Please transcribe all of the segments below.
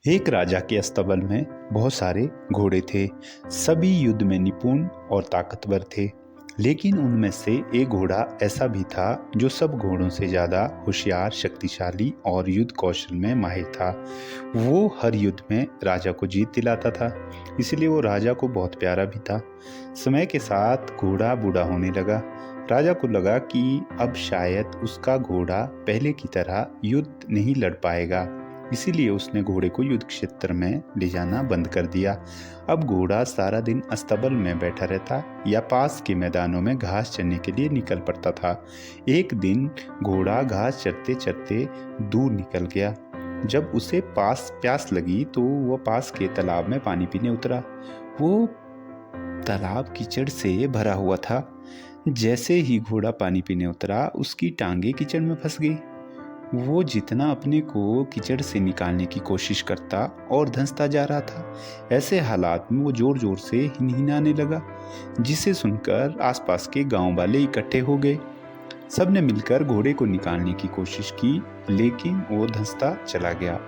एक राजा के अस्तबल में बहुत सारे घोड़े थे। सभी युद्ध में निपुण और ताकतवर थे, लेकिन उनमें से एक घोड़ा ऐसा भी था जो सब घोड़ों से ज़्यादा होशियार, शक्तिशाली और युद्ध कौशल में माहिर था। वो हर युद्ध में राजा को जीत दिलाता था, इसलिए वो राजा को बहुत प्यारा भी था। समय के साथ घोड़ा बूढ़ा होने लगा। राजा को लगा कि अब शायद उसका घोड़ा पहले की तरह युद्ध नहीं लड़ पाएगा, इसीलिए उसने घोड़े को युद्ध क्षेत्र में ले जाना बंद कर दिया। अब घोड़ा सारा दिन अस्तबल में बैठा रहता या पास के मैदानों में घास चरने के लिए निकल पड़ता था। एक दिन घोड़ा घास चरते चरते दूर निकल गया। जब उसे प्यास लगी तो वह पास के तालाब में पानी पीने उतरा। वो तालाब कीचड़ से भरा हुआ था। जैसे ही घोड़ा पानी पीने उतरा, उसकी टांगे कीचड़ में फंस गई। वो जितना अपने को कीचड़ से निकालने की कोशिश करता और धंसता जा रहा था। ऐसे हालात में वो जोर जोर से हिनहिनाने लगा, जिसे सुनकर आसपास के गांव वाले इकट्ठे हो गए। सबने मिलकर घोड़े को निकालने की कोशिश की, लेकिन वो धंसता चला गया।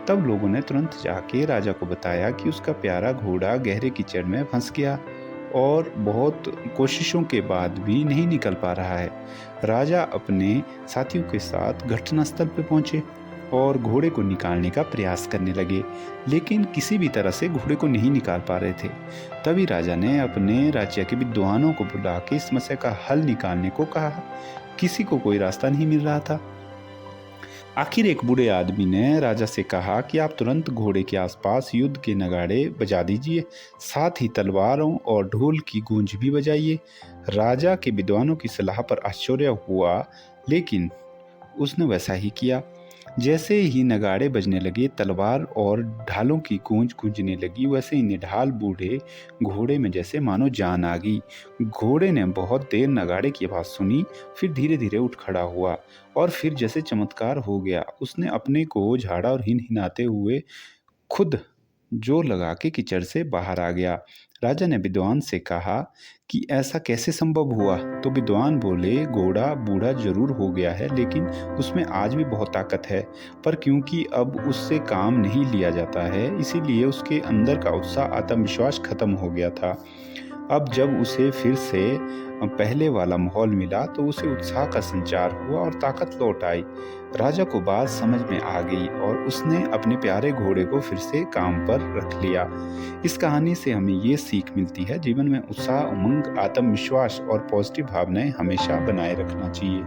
तब लोगों ने तुरंत जाके राजा को बताया कि उसका प्यारा घोड़ा गहरे कीचड़ में फंस गया और बहुत कोशिशों के बाद भी नहीं निकल पा रहा है। राजा अपने साथियों के साथ घटनास्थल पर पहुंचे और घोड़े को निकालने का प्रयास करने लगे, लेकिन किसी भी तरह से घोड़े को नहीं निकाल पा रहे थे। तभी राजा ने अपने राज्य के विद्वानों को बुला के इस समस्या का हल निकालने को कहा। किसी को कोई रास्ता नहीं मिल रहा था। आखिर एक बूढ़े आदमी ने राजा से कहा कि आप तुरंत घोड़े के आसपास युद्ध के नगाड़े बजा दीजिए, साथ ही तलवारों और ढोल की गूंज भी बजाइए। राजा के विद्वानों की सलाह पर आश्चर्य हुआ, लेकिन उसने वैसा ही किया। जैसे ही नगाड़े बजने लगे, तलवार और ढालों की गूंज गूंजने लगी, वैसे ही निढाल बूढ़े घोड़े में जैसे मानो जान आ गई। घोड़े ने बहुत देर नगाड़े की आवाज़ सुनी, फिर धीरे धीरे उठ खड़ा हुआ और फिर जैसे चमत्कार हो गया, उसने अपने को झाड़ा और हिनहिनाते हुए खुद जोर लगा के कीचड़ से बाहर आ गया। राजा ने विद्वान से कहा कि ऐसा कैसे संभव हुआ? तो विद्वान बोले, घोड़ा बूढ़ा जरूर हो गया है, लेकिन उसमें आज भी बहुत ताकत है, पर क्योंकि अब उससे काम नहीं लिया जाता है, इसीलिए उसके अंदर का उत्साह, आत्मविश्वास खत्म हो गया था। अब जब उसे फिर से पहले वाला माहौल मिला तो उसे उत्साह का संचार हुआ और ताकत लौट आई। राजा को बात समझ में आ गई और उसने अपने प्यारे घोड़े को फिर से काम पर रख लिया। इस कहानी से हमें ये सीख मिलती है, जीवन में उत्साह, उमंग, आत्मविश्वास और पॉजिटिव भावनाएं हमेशा बनाए रखना चाहिए।